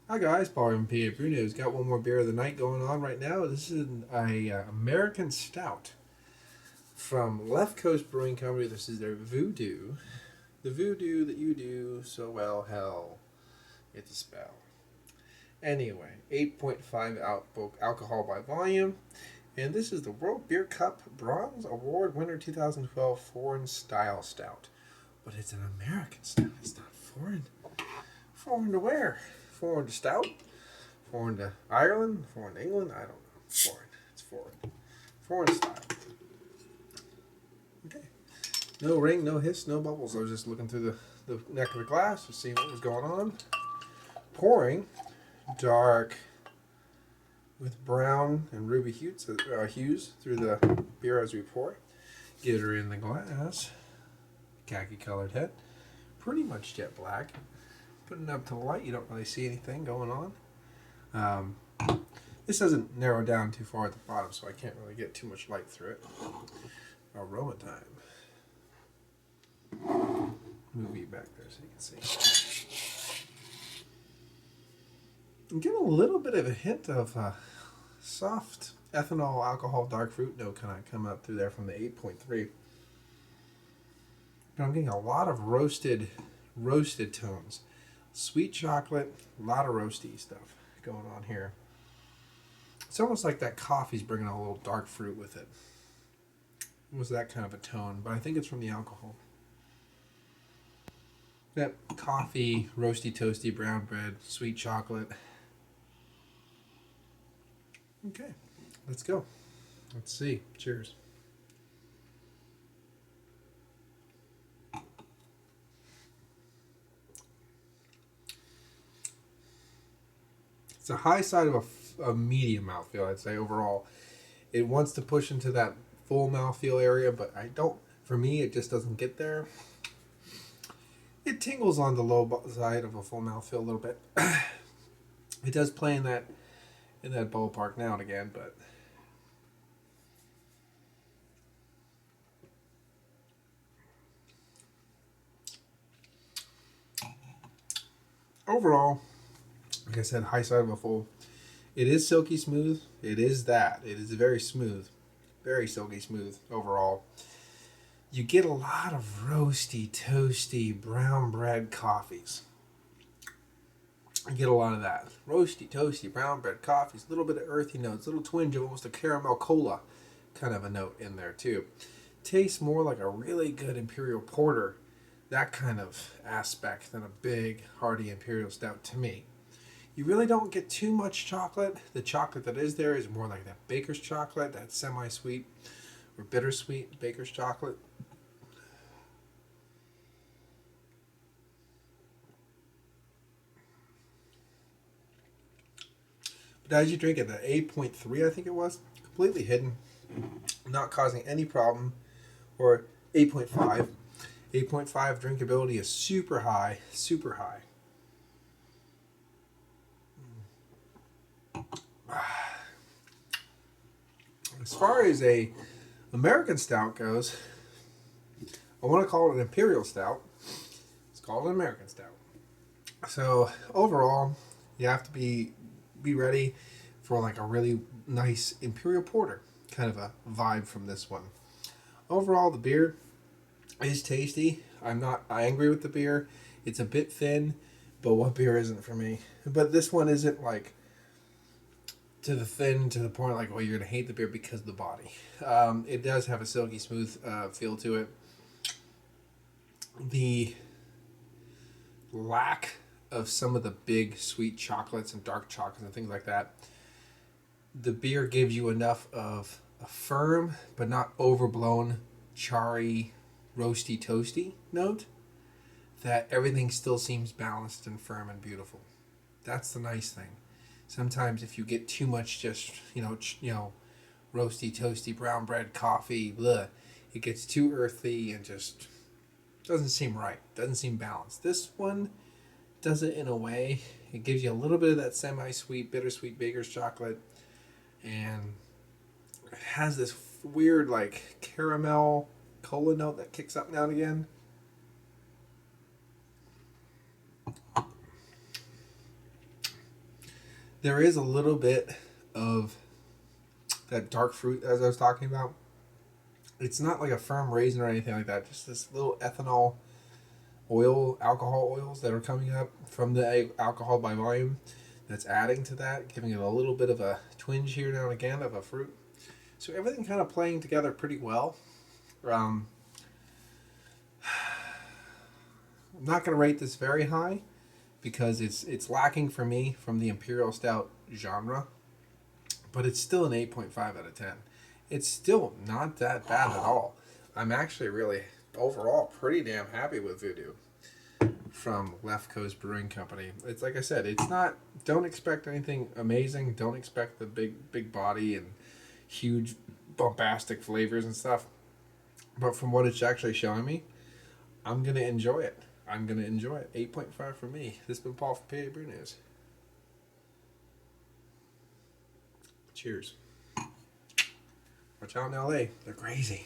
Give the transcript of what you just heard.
Hi guys, Paul from PABrewNews. Got one more beer of the night going on right now. This is an American Stout from Left Coast Brewing Company. This is their Voodoo. The voodoo that you do so well, hell, it's a spell. Anyway, 8.5 alcohol by volume. And this is the World Beer Cup Bronze Award winner 2012 Foreign Style Stout. But it's an American stout. It's not foreign. Foreign to where? Foreign to stout? Foreign to Ireland? Foreign to England? I don't know. Foreign. It's foreign. Foreign style. Okay. No ring, no hiss, no bubbles. I was just looking through the neck of the glass to see what was going on. Pouring dark with brown and ruby hues through the beer as we pour. Get her in the glass. Khaki colored head. Pretty much jet black. Putting it up to the light, you don't really see anything going on. This doesn't narrow down too far at the bottom, so I can't really get too much light through it. Aroma time. Move you back there so you can see. I'm getting a little bit of a hint of soft ethanol, alcohol, dark fruit note kind of come up through there from the 8.3. But I'm getting a lot of roasted tones. Sweet chocolate, a lot of roasty stuff going on here. It's almost like that coffee's bringing a little dark fruit with it. It was that kind of a tone, but I think it's from the alcohol. That coffee, roasty, toasty, brown bread, sweet chocolate. Okay, let's go. Let's see. Cheers. It's a high side of a medium mouthfeel, I'd say, overall. It wants to push into that full mouthfeel area, but for me, it just doesn't get there. It tingles on the low side of a full mouthfeel a little bit. It does play in that ballpark now and again, but overall, like I said, high side of a full. It is silky smooth. It is that. It is very smooth. Very silky smooth overall. You get a lot of roasty, toasty, brown bread coffees. I get a lot of that. Roasty, toasty, brown bread coffees. A little bit of earthy notes. A little twinge of almost a caramel cola kind of a note in there too. Tastes more like a really good imperial porter. That kind of aspect than a big, hearty imperial stout to me. You really don't get too much chocolate. The chocolate that is there is more like that baker's chocolate, that semi-sweet or bittersweet baker's chocolate. But as you drink it, the 8.3 I think it was, completely hidden, not causing any problem, or 8.5. 8.5 drinkability is super high, super high. As far as a American stout goes, I want to call it an imperial stout. It's called an American stout. So overall, you have to be ready for like a really nice imperial porter kind of a vibe from this one. Overall, the beer is tasty. I'm not angry with the beer. It's a bit thin, but what beer isn't for me? But this one isn't like to the point like, well, you're gonna hate the beer because of the body. It does have a silky smooth feel to it. The lack of some of the big sweet chocolates and dark chocolates and things like that, the beer gives you enough of a firm but not overblown charry, roasty, toasty note that everything still seems balanced and firm and beautiful. That's the nice thing. Sometimes if you get too much just, roasty, toasty, brown bread, coffee, blah, it gets too earthy and just doesn't seem right. Doesn't seem balanced. This one does it in a way. It gives you a little bit of that semi-sweet, bittersweet baker's chocolate, and it has this weird like caramel cola note that kicks up now and again. There is a little bit of that dark fruit as I was talking about. It's not like a firm raisin or anything like that. Just this little ethanol alcohol oils that are coming up from the alcohol by volume that's adding to that, giving it a little bit of a twinge here now and again of a fruit. So everything kind of playing together pretty well. I'm not going to rate this very high because it's lacking for me from the Imperial Stout genre, but it's still an 8.5 out of 10. It's still not that bad at all. I'm actually really, overall, pretty damn happy with Voodoo from Left Coast Brewing Company. It's like I said, it's not, don't expect anything amazing. Don't expect the big body and huge bombastic flavors and stuff. But from what it's actually showing me, I'm going to enjoy it. 8.5 for me. This has been Paul from PABrewNews. Cheers. Watch out in LA. They're crazy.